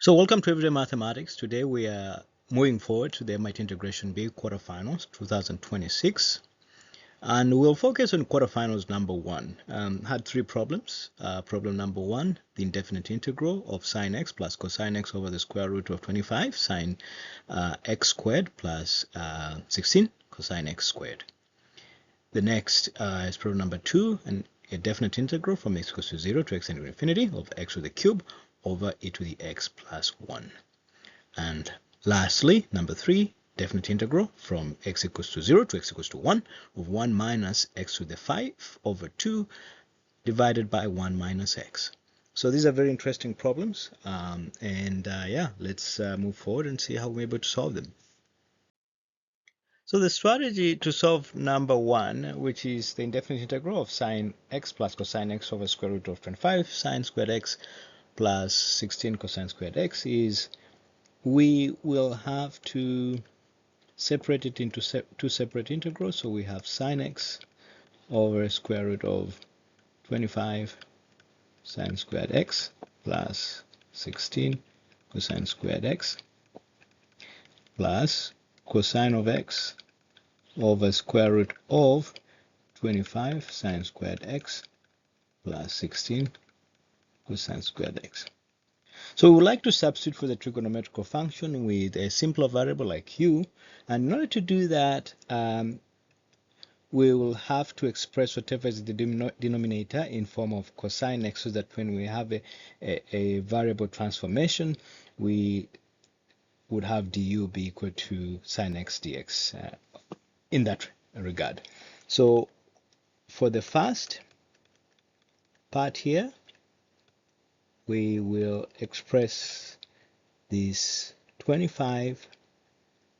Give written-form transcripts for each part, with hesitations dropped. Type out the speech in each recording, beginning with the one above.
So welcome to Everyday Mathematics. Today we are moving forward to the MIT Integration Bee Quarterfinals 2026. And we'll focus on quarterfinals number one. Had three problems. Problem number one, the indefinite integral of sine x plus cosine x over the square root of 25 sine x squared plus 16 cosine x squared. The next is problem number two, a definite integral from x equals to 0 to x equals to infinity of x to the cube over e to the x plus 1. And lastly, number three, definite integral from x equals to 0 to x equals to 1 of 1 minus x to the 5 over 2 divided by 1 minus x. So these are very interesting problems. Let's move forward and see how we're able to solve them. So the strategy to solve number one, which is the indefinite integral of sine x plus cosine x over square root of 25 sine squared x plus 16 cosine squared x, is we will have to separate it into two separate integrals. So we have sine x over square root of 25 sine squared x plus 16 cosine squared x plus cosine of x over square root of 25 sine squared x plus 16 cosine squared x. So we would like to substitute for the trigonometrical function with a simpler variable like u, and in order to do that, we will have to express whatever is the denominator in form of cosine x, so that when we have a variable transformation, we would have du be equal to sine x dx in that regard. So for the first part here, we will express this 25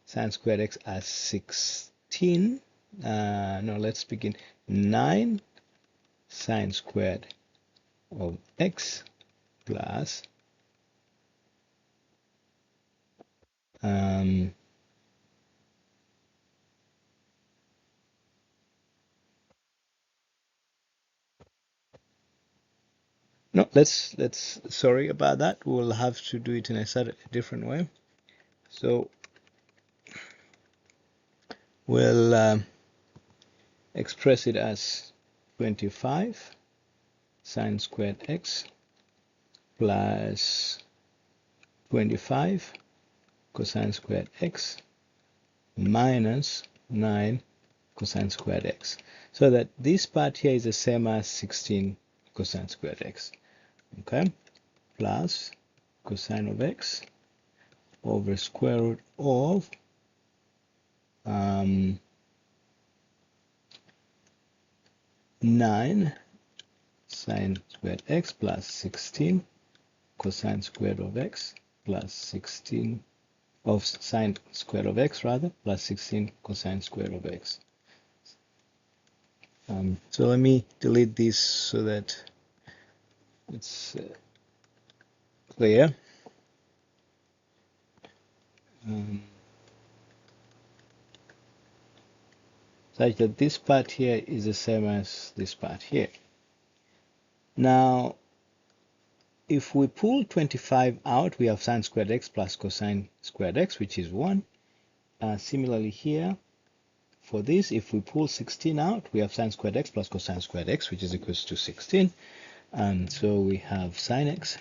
sine squared x as 16. No, let's begin. 9 sine squared of x plus no, let's sorry about that. We'll have to do it in a different way. So we'll express it as 25 sine squared x plus 25 cosine squared x minus 9 cosine squared x. So that this part here is the same as 16 cosine squared x. Okay, plus cosine of x over square root of 9 sine squared x plus 16 cosine squared of x plus 16 of sine squared of x rather plus 16 cosine squared of x. So let me delete this so that it's clear. Such that this part here is the same as this part here. Now, if we pull 25 out, we have sine squared x plus cosine squared x, which is 1. Similarly here, for this, if we pull 16 out, we have sine squared x plus cosine squared x, which is equals to 16. And so we have sine x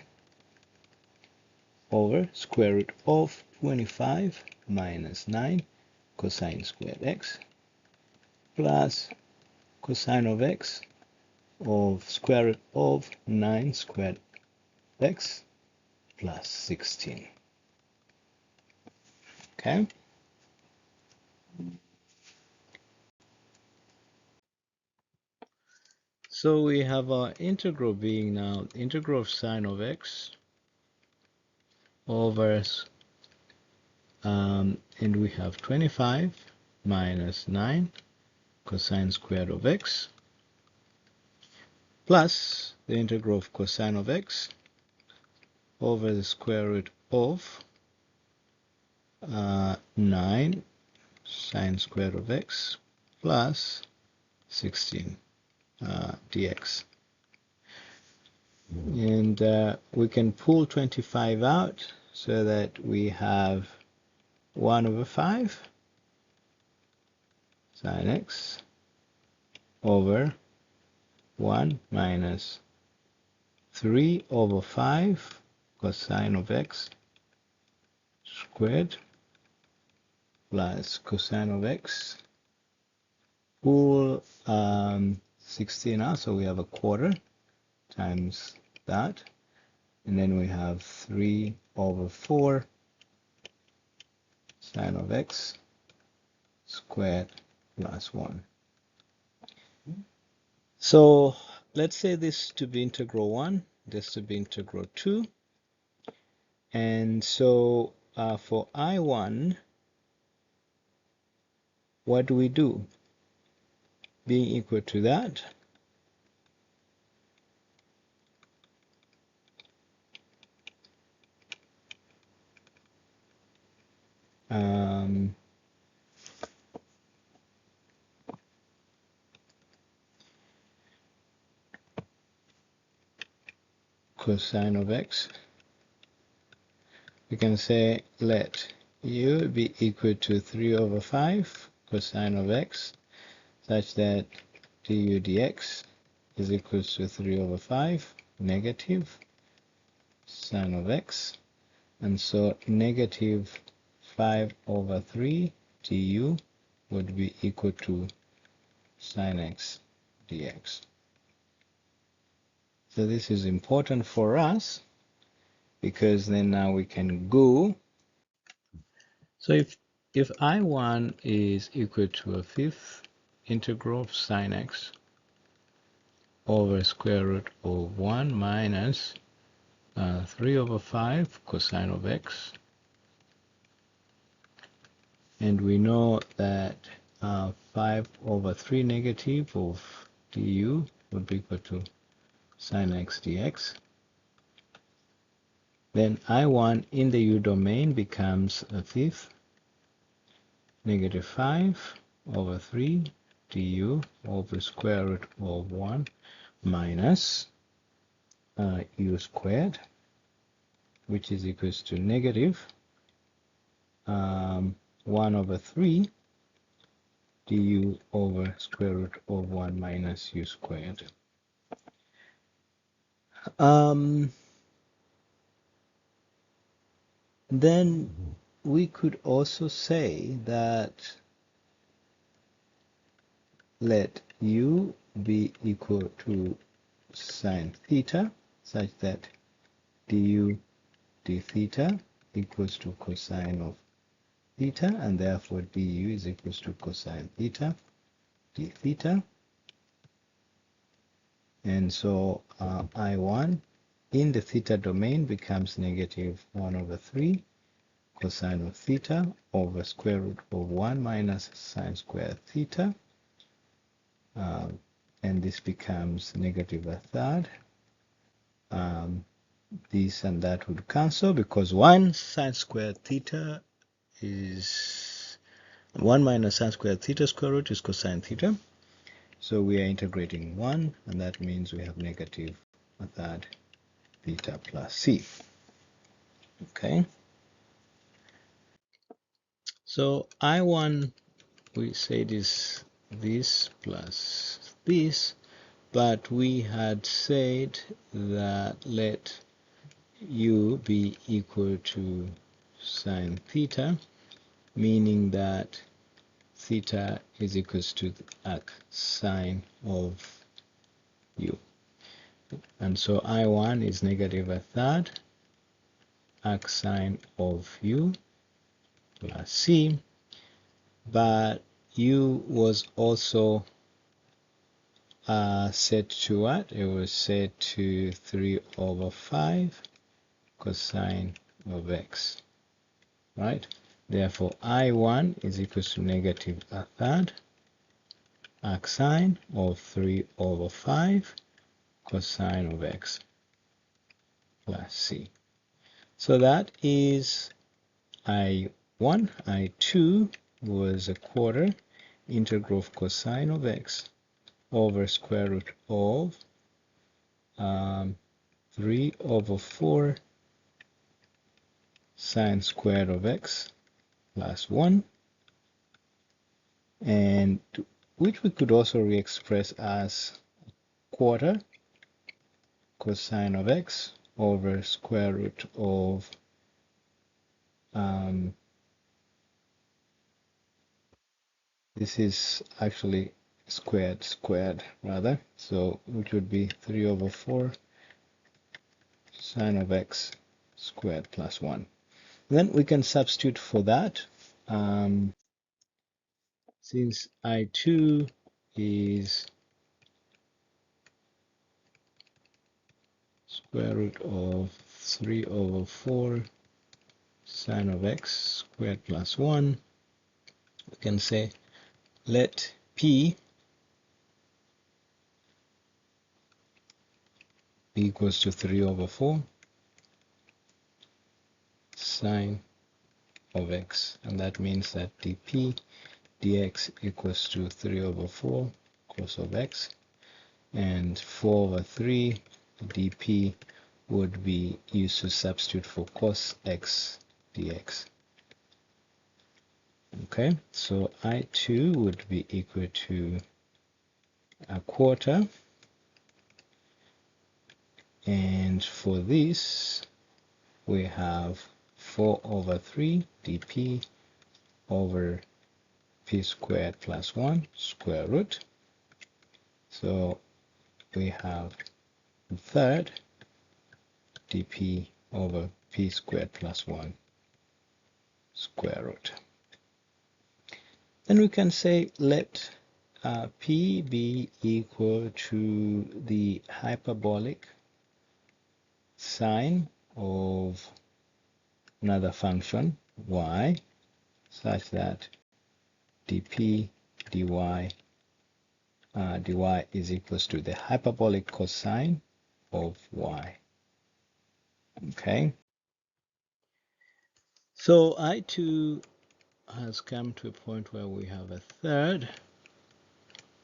over square root of 25 minus 9 cosine squared x plus cosine of x of square root of 9 squared x plus 16. Okay. So we have our integral being now integral of sine of x over, and we have 25 minus 9 cosine squared of x plus the integral of cosine of x over the square root of 9 sine squared of x plus 16 dx. And we can pull 25 out so that we have 1 over 5 sine x over 1 minus 3 over 5 cosine of x squared plus cosine of x. Pull 16 out, so we have a quarter times that. And then we have 3 over 4 sine of x squared plus 1. So let's say this to be integral 1, this to be integral 2. And so for I1, what do we do? Being equal to that, cosine of x, we can say let u be equal to 3 over 5 cosine of x, such that du dx is equal to 3 over 5 negative sine of x, and so negative 5 over 3 du would be equal to sine x dx. So this is important for us because then now we can go. So if I1 is equal to a fifth integral of sine x over square root of 1 minus 3 over 5 cosine of x, and we know that 5 over 3 negative of du would be equal to sine x dx. Then I1 in the u domain becomes a fifth negative 5 over 3 du over square root of 1 minus u squared, which is equals to negative 1 over 3 du over square root of 1 minus u squared. Then we could also say that let u be equal to sine theta, such that du d theta equals to cosine of theta, and therefore du is equals to cosine theta d theta. And so I1 in the theta domain becomes negative 1 over 3 cosine of theta over square root of 1 minus sine squared theta. And this becomes negative a third. This and that would cancel because 1 sine squared theta is 1 minus sine squared theta square root is cosine theta. So we are integrating 1, and that means we have negative a third theta plus c. Okay. So I1, we said is this plus this, but we had said that let u be equal to sine theta, meaning that theta is equals to the arc sine of u. And so I1 is negative a third arc sine of u plus c, but u was also set to what? It was set to 3 over 5 cosine of x, right? Therefore, I1 is equal to negative a third arc sine of 3 over 5 cosine of x plus c. So that is I1. I2 was a quarter integral of cosine of x over square root of 3 over 4 sine squared of x plus 1, and which we could also re-express as quarter cosine of x over square root of this is actually squared rather, so which would be 3 over 4 sine of x squared plus 1. Then we can substitute for that. Since I2 is square root of 3 over 4 sine of x squared plus 1, we can say let P be equals to 3 over 4 sine of x, and that means that dp dx equals to 3 over 4 cos of x, and 4 over 3 dp would be used to substitute for cos x dx. Okay, so I2 would be equal to a quarter, and for this we have 4 over 3 dp over p squared plus 1 square root. So we have a third dp over p squared plus 1 square root. Then we can say let p be equal to the hyperbolic sine of another function y, such that dp dy dy is equals to the hyperbolic cosine of y. Okay, so I2 has come to a point where we have a third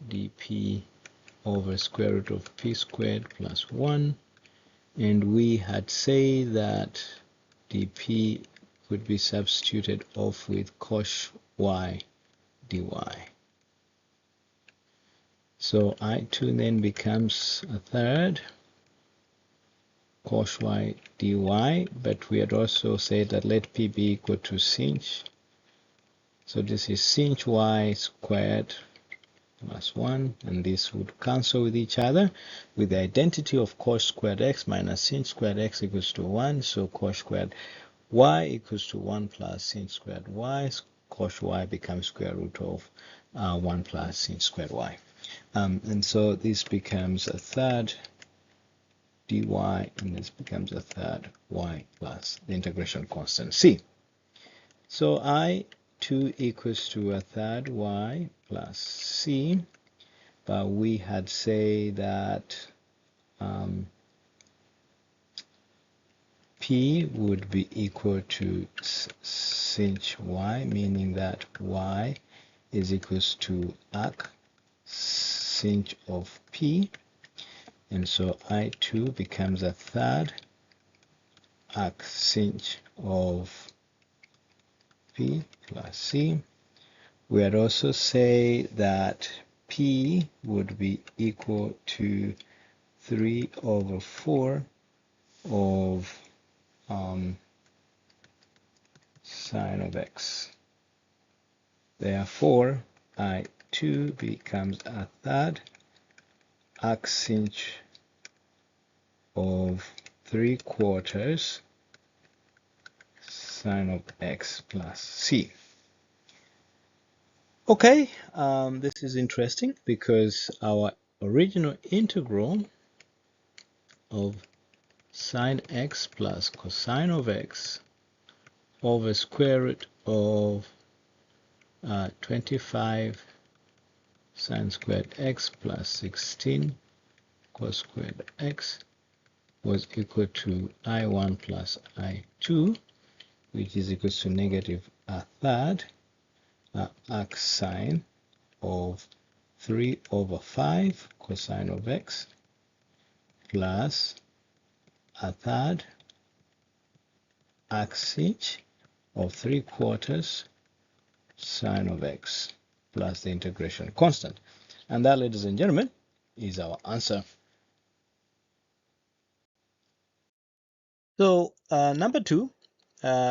dp over square root of p squared plus 1, and we had said that dp could be substituted off with cos y dy. So I2 then becomes a third cos y dy, but we had also said that let p be equal to sinh. So this is sinh y squared plus 1, and this would cancel with each other with the identity of cos squared x minus sinh squared x equals to 1. So cos squared y equals to 1 plus sinh squared y. Cos y becomes square root of 1 plus sinh squared y. And so this becomes a third dy, and this becomes a third y plus the integration constant c. So I2 equals to a third y plus c, but we had said that p would be equal to sinh y, meaning that y is equals to arc sinh of p, and so I2 becomes a third arc sinh of p plus c. We had also say that p would be equal to 3 over 4 of sine of x. Therefore, I2 becomes a third arc sinh of 3/4 sine of x plus c. Okay, this is interesting because our original integral of sine x plus cosine of x over square root of 25 sine squared x plus 16 cos squared x was equal to I1 plus I2, which is equal to negative a third arc sine of 3 over 5 cosine of x plus a third arcsec of 3/4 sine of x plus the integration constant. And that, ladies and gentlemen, is our answer. So number 2,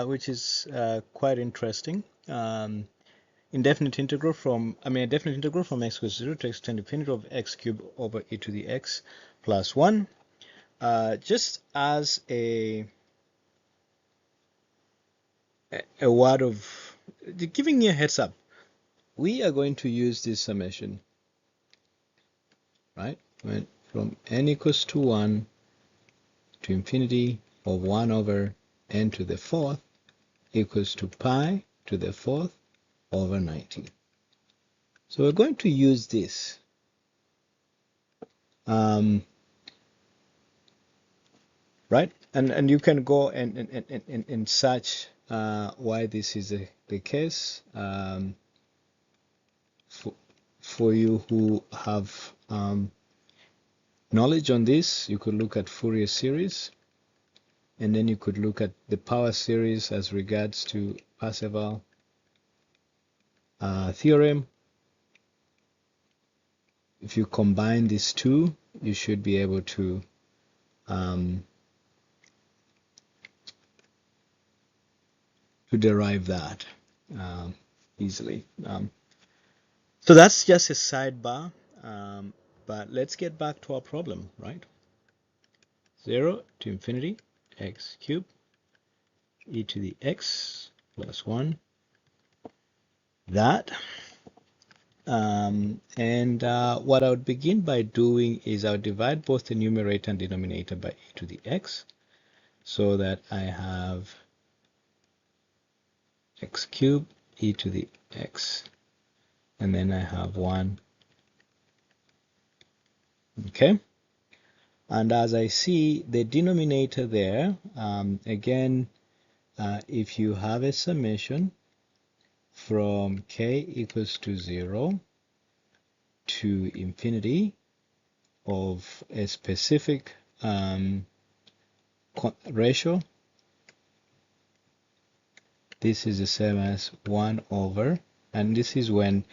which is quite interesting, definite integral from x equals 0 to x to infinity of x cubed over e to the x plus 1. Just as a word of giving you a heads up, we are going to use this summation, right? From n equals to 1 to infinity of 1 over n to the 4th equals to pi to the 4th over 19. So we're going to use this. Right? And you can go and search why this is the case. For you who have knowledge on this, you could look at Fourier series, and then you could look at the power series as regards to Parseval theorem. If you combine these two, you should be able to derive that easily. So that's just a sidebar, but let's get back to our problem, right? 0 to infinity x cubed e to the x plus 1, that. And what I would begin by doing is I would divide both the numerator and denominator by e to the x, so that I have x cubed e to the x, and then I have 1. Okay, and as I see the denominator there, again, if you have a summation from k equals to 0 to infinity of a specific ratio, this is the same as 1 over, and this is when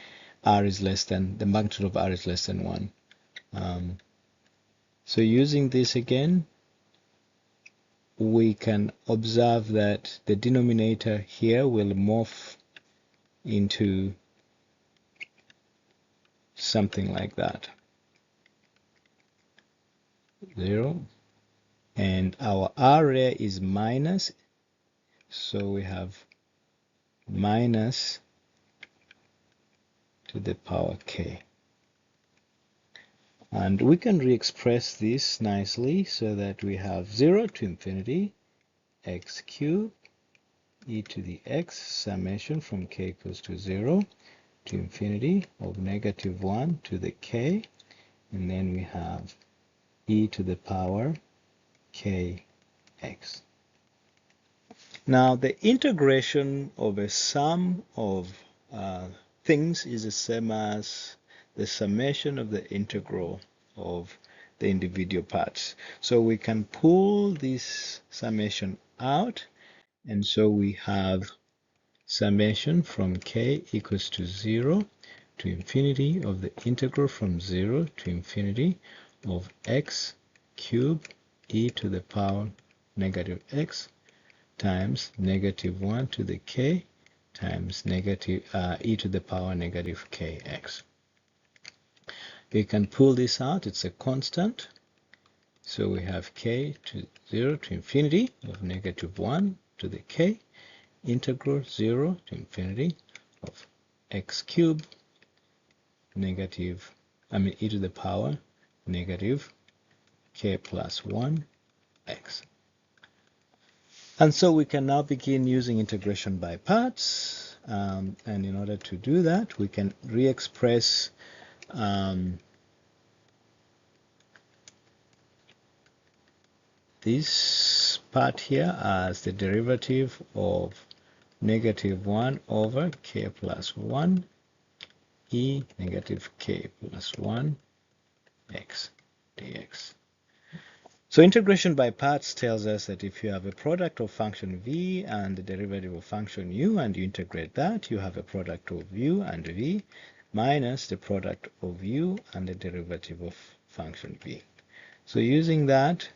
r is less than, the magnitude of r is less than 1. So using this again, we can observe that the denominator here will morph into something like that. 0. And our r there is minus, so we have minus to the power k. And we can re-express this nicely so that we have 0 to infinity x cubed e to the x summation from k equals to 0 to infinity of negative 1 to the k, and then we have e to the power kx. Now the integration of a sum of things is the same as the summation of the integral of the individual parts. So we can pull this summation out, and so we have summation from k equals to 0 to infinity of the integral from 0 to infinity of x cubed e to the power negative x times negative 1 to the k times negative e to the power negative kx. We can pull this out, it's a constant. So we have k to 0 to infinity of negative 1 to the k integral 0 to infinity of x cubed e to the power negative k plus 1 x. And so we can now begin using integration by parts, and in order to do that, we can re-express this part here as the derivative of negative 1 over k plus 1 e negative k plus 1 x dx. So integration by parts tells us that if you have a product of function v and the derivative of function u, and you integrate that, you have a product of u and v minus the product of u and the derivative of function v. So using that,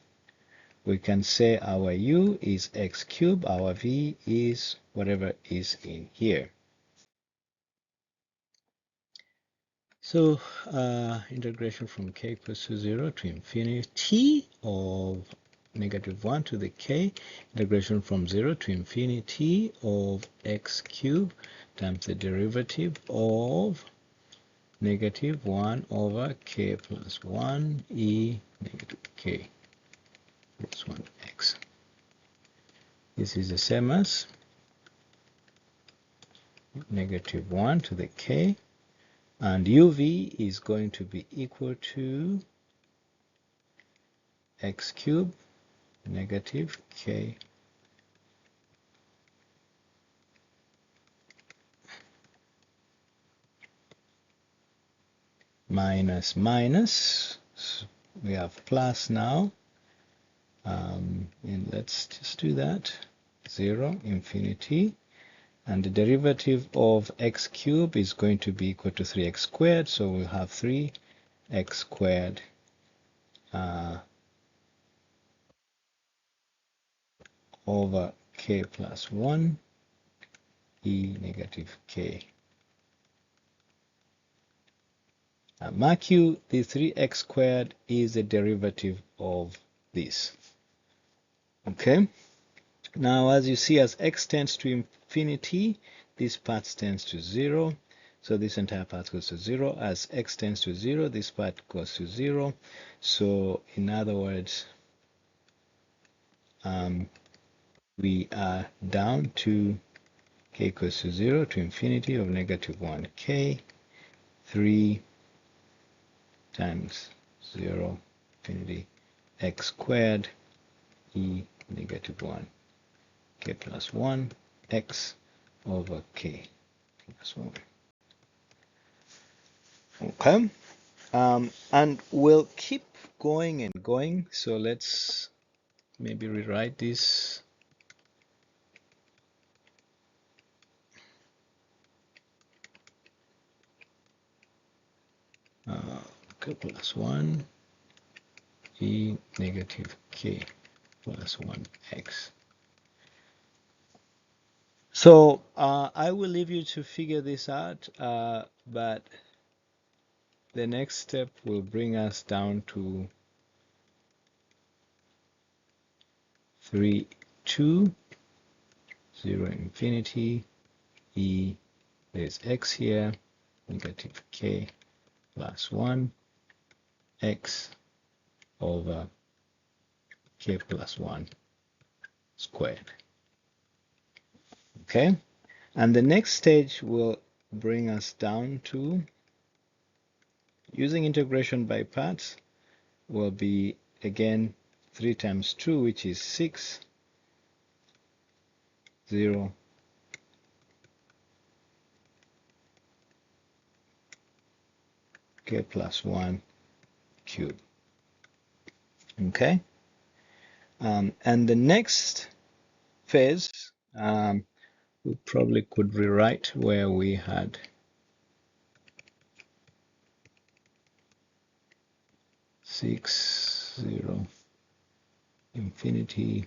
we can say our u is x cubed, our v is whatever is in here. So integration from k equals to 0 to infinity of -1 to the k, integration from 0 to infinity of x cubed times the derivative of -1 over k plus 1 e negative k plus 1x. This is the same as -1 to the k, and uv is going to be equal to x cubed negative k minus minus. So we have plus now, and let's just do that. 0, infinity, and the derivative of x cubed is going to be equal to 3x squared, so we'll have 3x squared over k plus 1 e negative k. Mark you, the 3x squared is the derivative of this. Okay, now as you see, as x tends to infinity, this part tends to 0. So this entire part goes to 0. As x tends to 0, this part goes to 0. So in other words, we are down to k equals to 0 to infinity of -1k, 3 times 0 infinity x squared e -1 k plus 1 x over k plus 1. Okay, and we'll keep going and going. So let's maybe rewrite this. K plus 1 e negative k plus 1x. So I will leave you to figure this out, but the next step will bring us down to 3, 2, 0, infinity, e, there's x here, negative k plus 1, x over k plus 1 squared. Okay, and the next stage will bring us down to, using integration by parts, will be again 3 times 2, which is 6, 0, k plus 1 cubed. Okay, and the next phase, we probably could rewrite where we had 6, 0, infinity,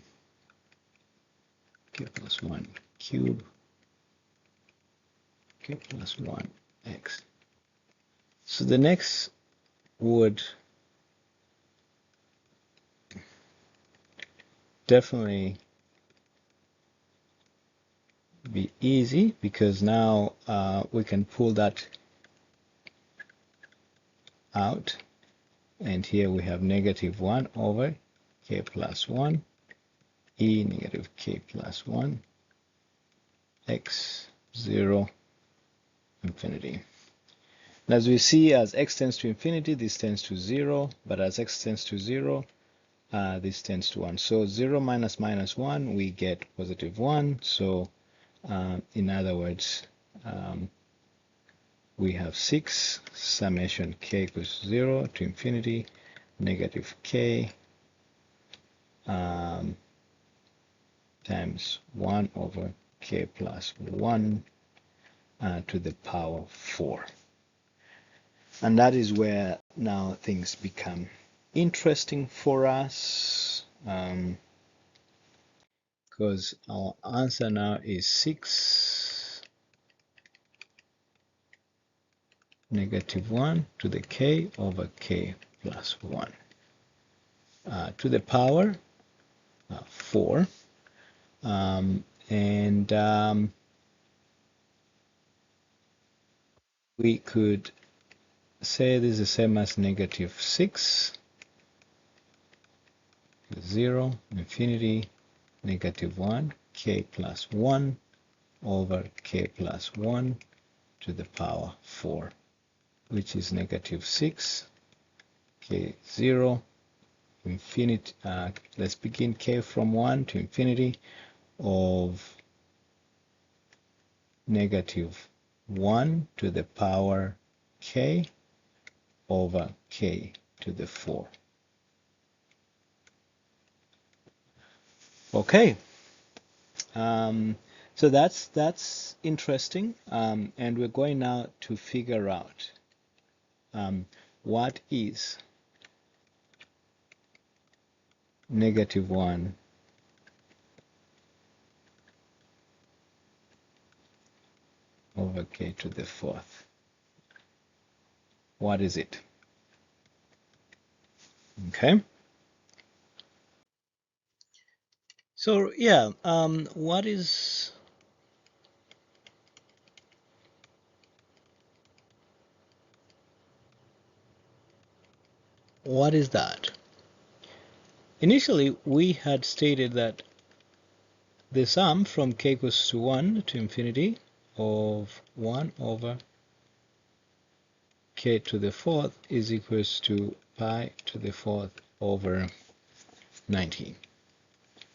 k plus 1 cube, k plus 1 x. So the next would definitely be easy, because now we can pull that out, and here we have -1 over k plus 1 e negative k plus 1 x 0 infinity. And as we see, as x tends to infinity, this tends to 0, but as x tends to 0, this tends to 1. So 0 minus minus 1, we get positive 1. So in other words, we have 6 summation k equals 0 to infinity negative k times 1 over k plus 1 to the power 4. And that is where now things become interesting for us, because our answer now is 6 negative 1 to the k over k plus 1 to the power 4. We could say this is the same as negative 6, 0, infinity, negative 1, k plus 1 over k plus 1 to the power 4, which is negative 6, k 0, infinity, let's begin k from 1 to infinity of negative 1 to the power k over k to the 4. Okay, so that's interesting, and we're going now to figure out what is negative 1 over k to the 4th. What is it? Okay. So yeah, what is that? Initially, we had stated that the sum from k equals to 1 to infinity of 1 over k to the 4th is equals to pi to the 4th over 19,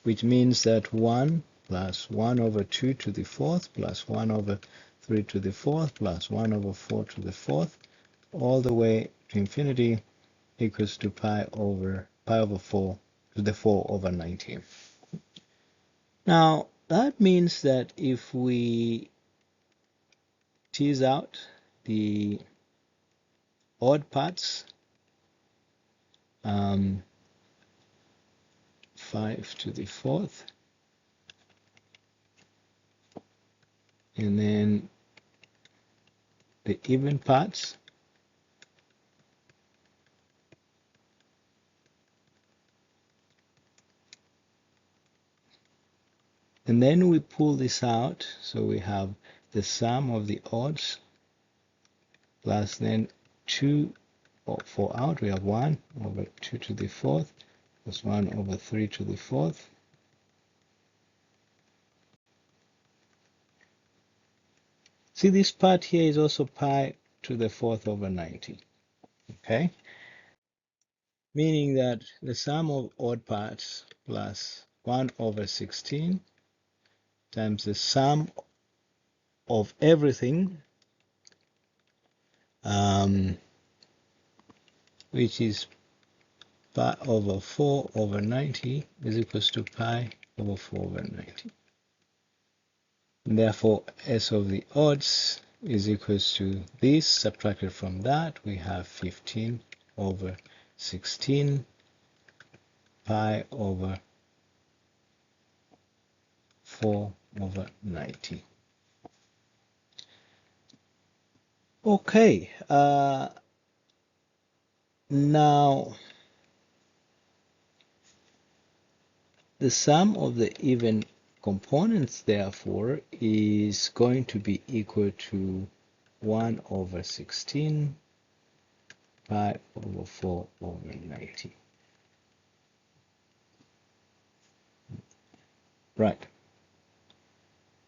which means that 1 plus 1 over 2 to the 4th plus 1 over 3 to the 4th plus 1 over 4 to the 4th all the way to infinity equals to pi over 4 to the 4 over 19. Now, that means that if we tease out the odd parts, 5 to the 4th, and then the even parts, and then we pull this out, so we have the sum of the odds plus then 2 or 4 out, we have 1 over 2 to the 4th plus 1 over 3 to the 4th. See, this part here is also pi to the 4th over 90, okay? Meaning that the sum of odd parts plus 1 over 16 times the sum of everything, which is pi over 4 over 90 is equals to pi over 4 over 90. And therefore, S of the odds is equals to this, subtracted from that, we have 15 over 16 pi over 4 over 90. Okay, now the sum of the even components, therefore, is going to be equal to 1 over 16 pi over 4 over 90. Right.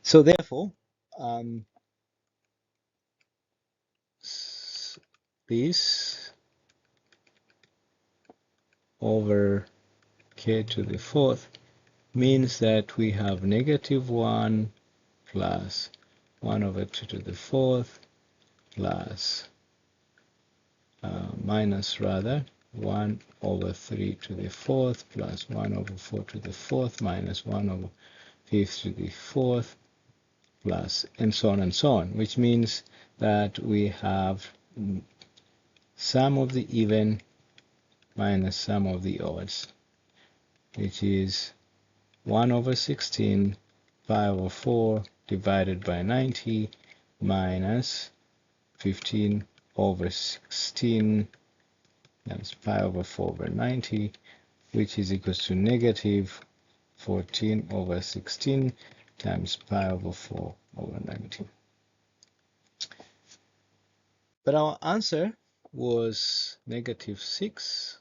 So therefore, this over k to the 4th means that we have negative 1 plus 1 over 2 to the 4th plus minus rather 1 over 3 to the fourth plus 1 over 4 to the fourth minus 1 over 5 to the fourth plus and so on, which means that we have sum of the even minus sum of the odds, which is 1 over 16 pi over 4 divided by 90 minus 15 over 16, that's pi over 4 over 90, which is equals to negative 14 over 16 times pi over 4 over 90. But our answer was negative 6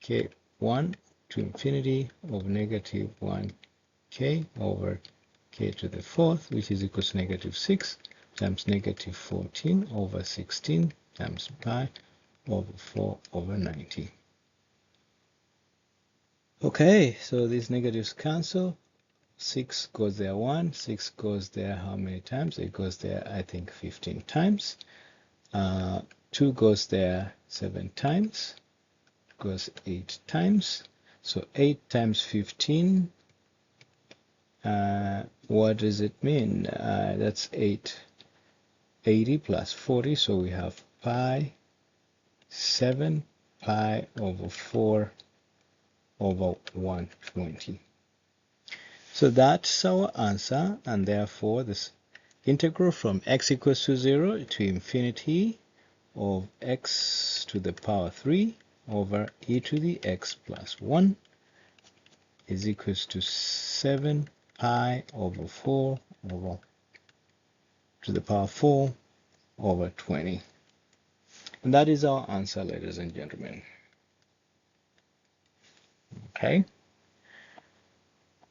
k1 to infinity of negative 1 k over k to the fourth, which is equals to negative 6 times negative 14 over 16 times pi over 4 over 90. Okay, so these negatives cancel. 6 goes there 1, 6 goes there how many times? It goes there, I think, 15 times. 2 goes there 7 times, goes 8 times. So 8 times 15, what does it mean? That's 80 plus 40, so we have pi 7 pi over 4 over 120. So that's our answer, and therefore this integral from x equals to 0 to infinity of x to the power 3 over e to the x plus 1 is equals to 7 pi over 4 over to the power 4 over 20. And that is our answer, ladies and gentlemen. Okay.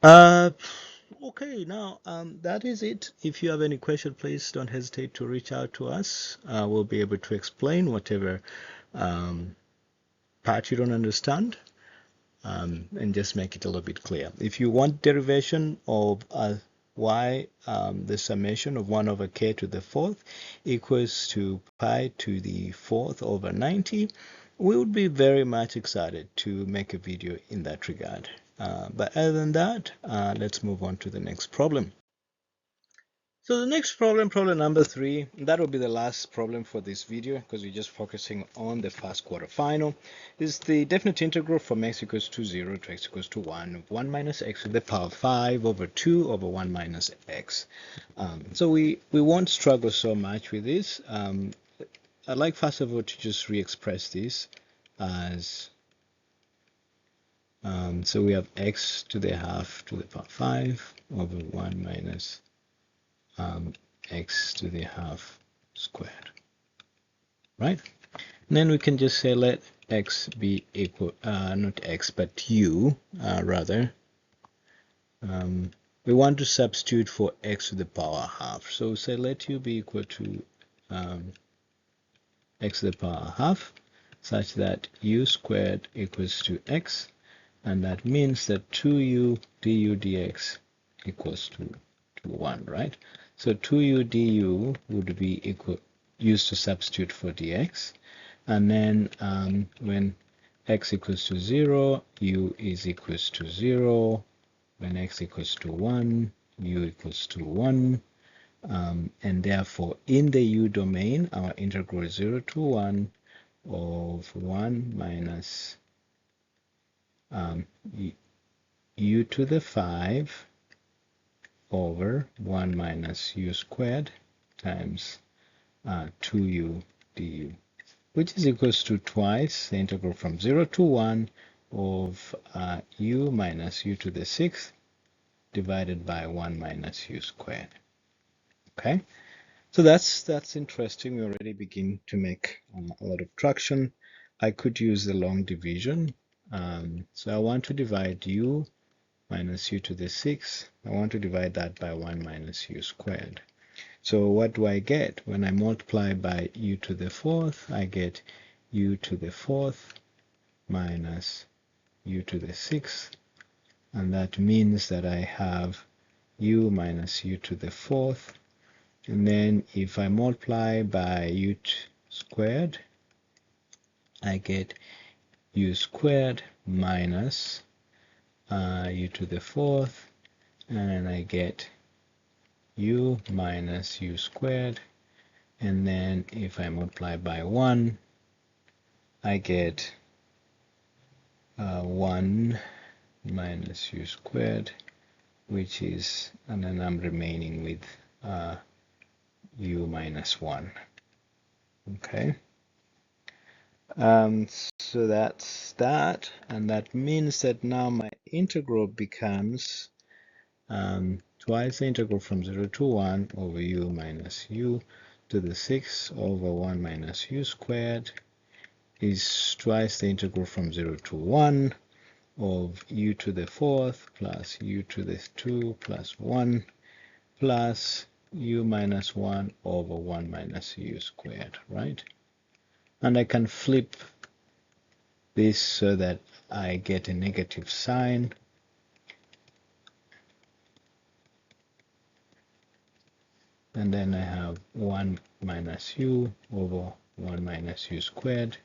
Okay, now that is it. If you have any question, please don't hesitate to reach out to us. We'll be able to explain whatever part you don't understand, and just make it a little bit clear. If you want derivation of y, the summation of 1 over k to the fourth equals to pi to the fourth over 90, we would be very much excited to make a video in that regard. But other than that, let's move on to the next problem. So the next problem, problem number 3, that will be the last problem for this video because we're just focusing on the first quarterfinal, is the definite integral from x equals to 0 to x equals to 1 of 1 minus x to the power 5 over 2 over 1 minus x. So we won't struggle so much with this. I'd like first of all to just re-express this as so we have x to the half to the power 5 over 1 minus x to the half squared, right? And then we can just say let x be equal, not x, but u, rather. We want to substitute for x to the power half. So say let u be equal to x to the power half, such that u squared equals to x, and that means that 2u du dx equals to 1, right? So 2u du would be equal, used to substitute for dx, and then when x equals to 0, u is equals to 0. When x equals to 1, u equals to 1. And therefore, in the u domain, our integral is 0 to 1 of 1 minus u to the 5 over 1 minus u squared times 2u du, which is equals to twice the integral from 0 to 1 of u minus u to the 6th divided by 1 minus u squared. Okay, so that's interesting. We already begin to make a lot of traction. I could use the long division. So I want to divide u minus u to the 6th. I want to divide that by 1 minus u squared. So what do I get? When I multiply by u to the 4th, I get u to the 4th minus u to the 6th. And that means that I have u minus u to the 4th. And then if I multiply by u squared, I get u squared minus u to the fourth, and I get u minus u squared, and then if I multiply by 1, I get 1 minus u squared, which is, and then I'm remaining with u minus 1. Okay. So that's that, and that means that now my integral becomes twice the integral from 0 to 1 over u minus u to the 6 over 1 minus u squared is twice the integral from 0 to 1 of u to the fourth plus u to the 2 plus 1 plus u minus 1 over 1 minus u squared, right? And I can flip this so that I get a negative sign. And then I have 1 minus u over 1 minus u squared.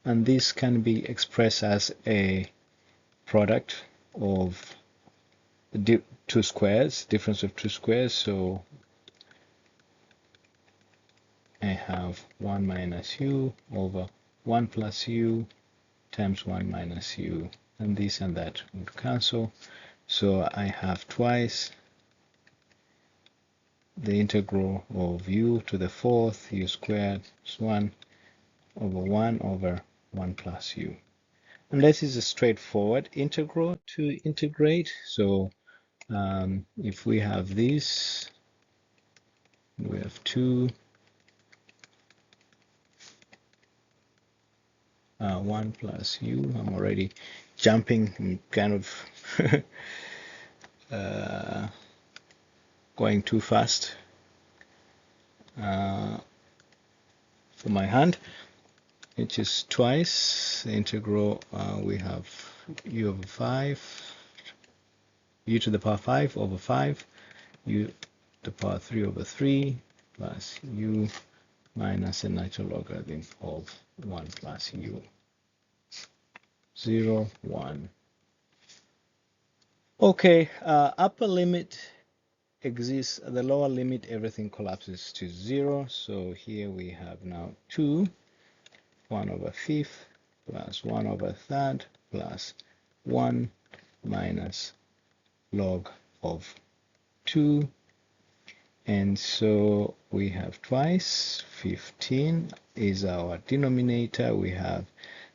And this can be expressed as a product of two squares, difference of two squares. So I have 1 minus u over 1 plus u times 1 minus u, and this and that would cancel. So I have twice the integral of u to the fourth, u squared is 1 over 1 plus u. And this is a straightforward integral to integrate. So if we have this, we have 2 1 plus u. I'm already jumping and kind of going too fast for my hand, which is twice the integral. We have u over 5, u to the power 5 over 5, u to the power 3 over 3, plus u minus a natural logarithm of 1 plus u. 0, 1. Okay, upper limit exists, the lower limit, everything collapses to 0. So here we have now 2, 1 over 5th, plus 1 over 3rd, plus 1 minus log of 2. And so we have twice 15 is our denominator. We have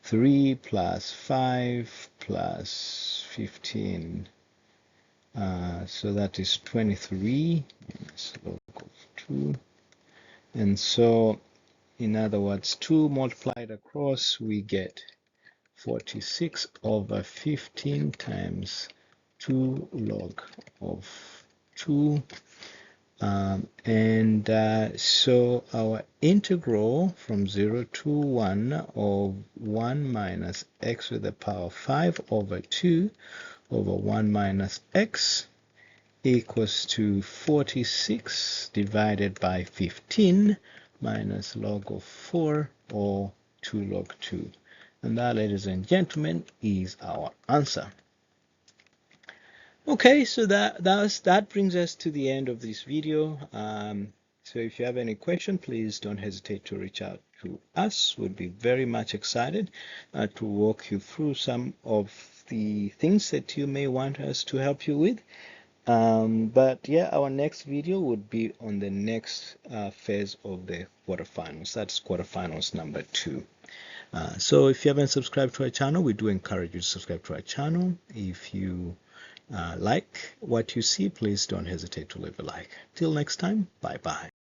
3 plus 5 plus 15. So that is 23 minus log of 2. And so, in other words, 2 multiplied across, we get 46 over 15 times 2 log of 2. So our integral from 0 to 1 of 1 minus x to the power 5 over 2 over 1 minus x equals to 46 divided by 15 minus log of 4, or 2 log 2. And that, ladies and gentlemen, is our answer. Okay, so that brings us to the end of this video. So if you have any question, please don't hesitate to reach out to us. We'd be very much excited to walk you through some of the things that you may want us to help you with. But yeah, our next video would be on the next phase of the quarterfinals. That's quarterfinals number 2. So if you haven't subscribed to our channel, we do encourage you to subscribe to our channel. If you like what you see, please don't hesitate to leave a like. Till next time, bye-bye.